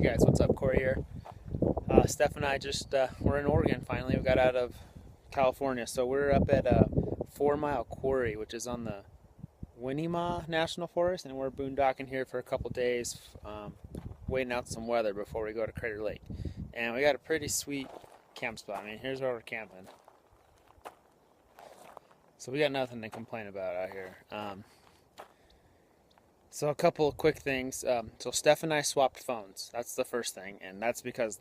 guys, what's up? Corey here. Steph and I just, we're in Oregon finally. We got out of California. So we're up at a 4 Mile Quarry, which is on the Winnie National Forest, and we're boondocking here for a couple days, waiting out some weather before we go to Crater Lake. And we got a pretty sweet camp spot. I mean, here's where we're camping. So we got nothing to complain about out here. So a couple of quick things. So Steph and I swapped phones. That's the first thing, and that's because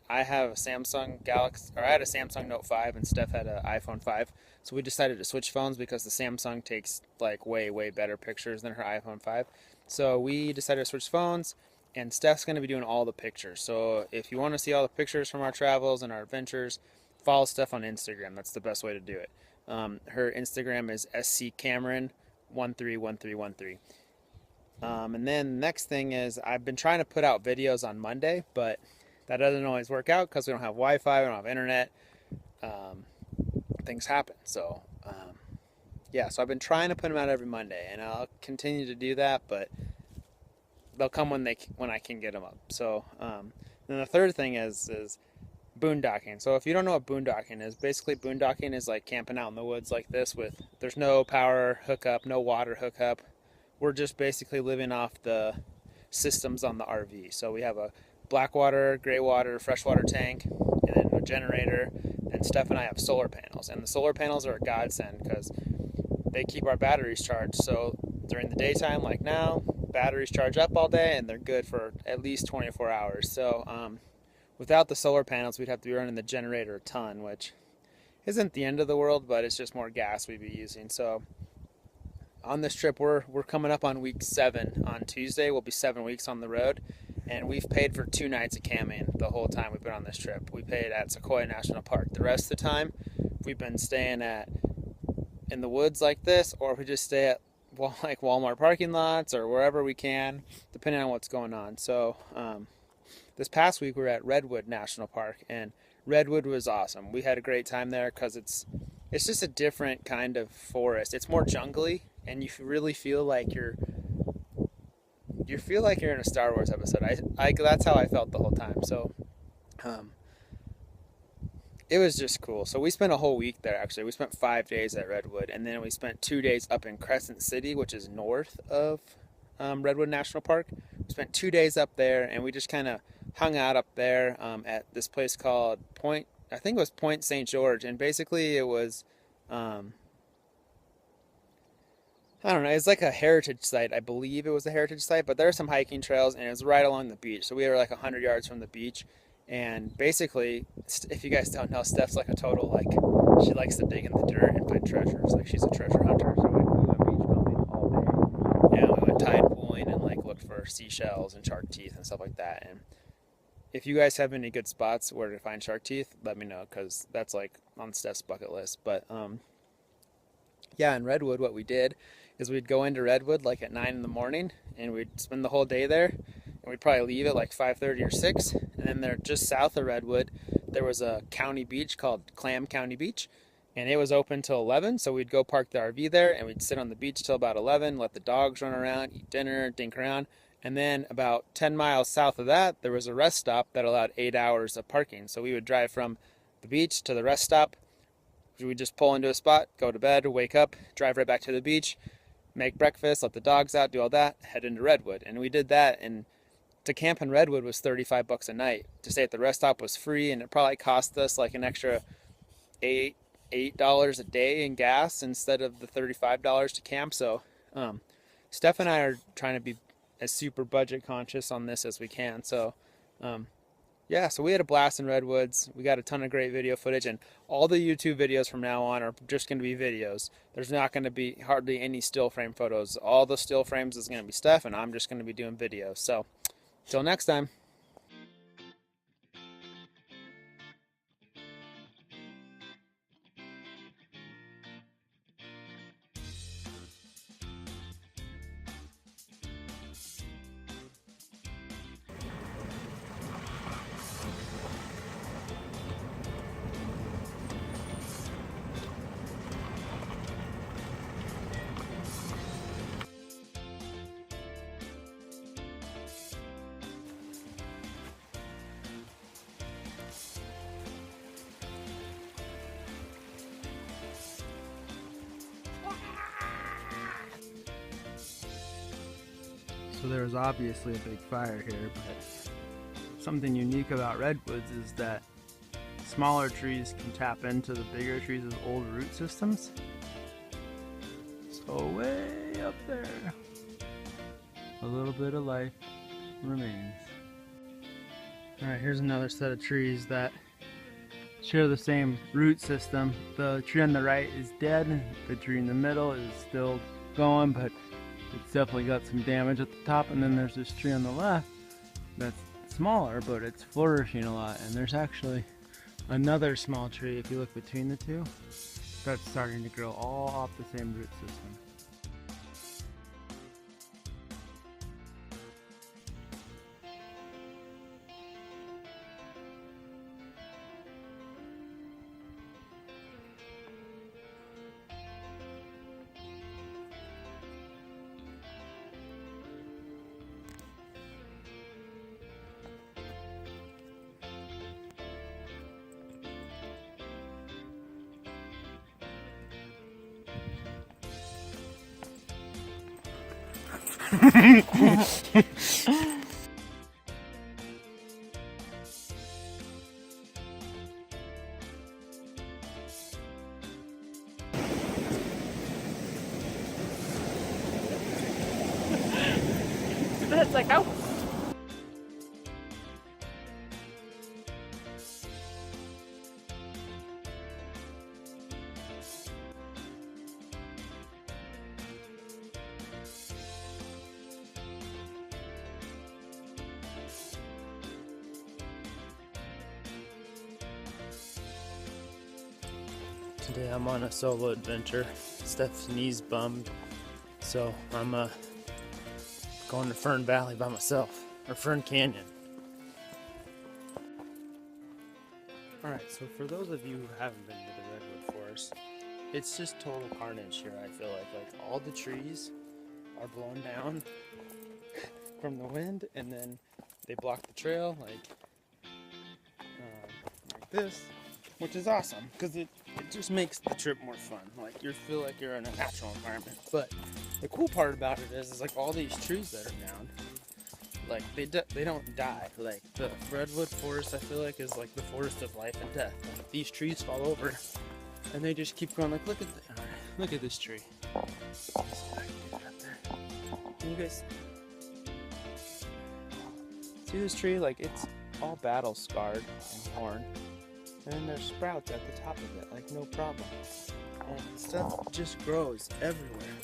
I have a Samsung Galaxy, or I had a Samsung Note 5, and Steph had an iPhone 5. So we decided to switch phones because the Samsung takes like way better pictures than her iPhone 5. So we decided to switch phones, and Steph's going to be doing all the pictures. So if you want to see all the pictures from our travels and our adventures, follow Steph on Instagram. That's the best way to do it. Her Instagram is sccameron131313. And then the next thing is I've been trying to put out videos on Monday, but that doesn't always work out because we don't have Wi-Fi, we don't have internet. Things happen. So so I've been trying to put them out every Monday, and I'll continue to do that, but they'll come when I can get them up. So then the third thing is boondocking. So if you don't know what boondocking is, basically boondocking is like camping out in the woods like this there's no power hookup, no water hookup. We're just basically living off the systems on the RV. So we have a black water, gray water, freshwater tank, and then a generator. And Steph and I have solar panels. And the solar panels are a godsend because they keep our batteries charged. So during the daytime, like now, batteries charge up all day and they're good for at least 24 hours. So without the solar panels, we'd have to be running the generator a ton, which isn't the end of the world, but it's just more gas we'd be using. So on this trip, we're coming up on week 7 on Tuesday. We'll be 7 weeks on the road, and we've paid for 2 nights of camping the whole time we've been on this trip. We paid at Sequoia National Park. The rest of the time, we've been staying in the woods like this, or we just stay at like Walmart parking lots or wherever we can, depending on what's going on. So this past week we were at Redwood National Park, and Redwood was awesome. We had a great time there because it's just a different kind of forest. It's more jungly, and you really feel like you're in a Star Wars episode. That's how I felt the whole time. So it was just cool. So we spent a whole week there. Actually, we spent 5 days at Redwood, and then we spent 2 days up in Crescent City, which is north of Redwood National Park. We spent 2 days up there, and we just kind of hung out up there at this place called Point St. George, and basically it was I don't know, it's like a heritage site. I believe it was a heritage site, but there are some hiking trails, and it was right along the beach. So we were like 100 yards from the beach, and basically, if you guys don't know, Steph's like a total, like, she likes to dig in the dirt and find treasures. Like, she's a treasure hunter. So we went beach combing all day, and we went tide pooling and like looked for seashells and shark teeth and stuff like that. And if you guys have any good spots where to find shark teeth, let me know, because that's like on Steph's bucket list. But in Redwood, what we did is we'd go into Redwood like at 9 in the morning, and we'd spend the whole day there, and we'd probably leave at like 5:30 or 6. And then there, just south of Redwood, there was a county beach called Clam County Beach, and it was open till 11. So we'd go park the RV there, and we'd sit on the beach till about 11, let the dogs run around, eat dinner, dink around. And then about 10 miles south of that, there was a rest stop that allowed 8 hours of parking. So we would drive from the beach to the rest stop. We'd just pull into a spot, go to bed, wake up, drive right back to the beach, make breakfast, let the dogs out, do all that, head into Redwood. And we did that, and to camp in Redwood was $35 a night. To stay at the rest stop was free, and it probably cost us like an extra $8 a day in gas instead of the $35 to camp. So Steph and I are trying to be as super budget conscious on this as we can. So so we had a blast in Redwoods. We got a ton of great video footage, and all the YouTube videos from now on are just going to be videos. There's not going to be hardly any still frame photos. All the still frames is going to be Steph, and I'm just going to be doing videos. So till next time. So there was obviously a big fire here, but something unique about redwoods is that smaller trees can tap into the bigger trees' old root systems. So way up there, a little bit of life remains. Alright, here's another set of trees that share the same root system. The tree on the right is dead, the tree in the middle is still going, but it's definitely got some damage at the top, and then there's this tree on the left that's smaller, but it's flourishing a lot. And there's actually another small tree, if you look between the two, that's starting to grow all off the same root system. That's like, oh. Today I'm on a solo adventure. Steph's knee's bummed, so I'm going to Fern Valley by myself, or Fern Canyon. Alright, so for those of you who haven't been to the Redwood Forest, it's just total carnage here, I feel like. Like, all the trees are blown down from the wind, and then they block the trail, like this, which is awesome, because it just makes the trip more fun. Like, you feel like you're in a natural environment. But the cool part about it is like all these trees that are down, like they don't die. Like, the Redwood Forest, I feel like, is like the forest of life and death. Like, these trees fall over and they just keep growing. Like, look at this tree. See if I can get it up there. Can you guys see this tree? Like, it's all battle scarred and worn. And then there's sprouts at the top of it, like, no problem. And stuff just grows everywhere.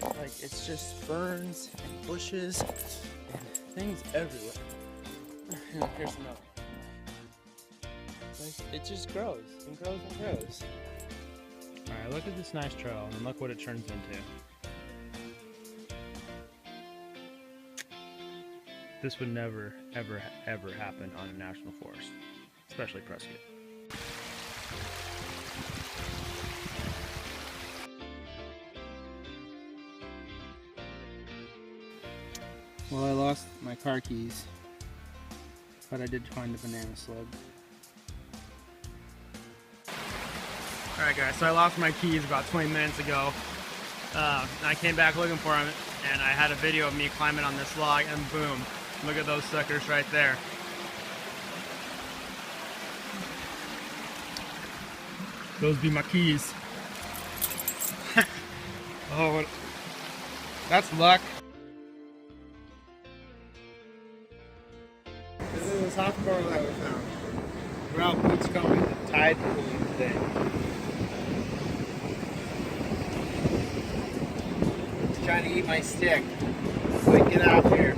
Like, it's just ferns and bushes and things everywhere. And here's another one. Like, it just grows and grows and grows. Alright, look at this nice trail and look what it turns into. This would never, ever, ever happen on a national forest, especially Prescott. Well, I lost my car keys, but I did find a banana slug. Alright guys, so I lost my keys about 20 minutes ago. I came back looking for them, and I had a video of me climbing on this log, and boom, look at those suckers right there. Those be my keys. Oh, that's luck. This is the soft coral that we found. We're out beachcombing the tide pooling today. It's trying to eat my stick. So I get out here.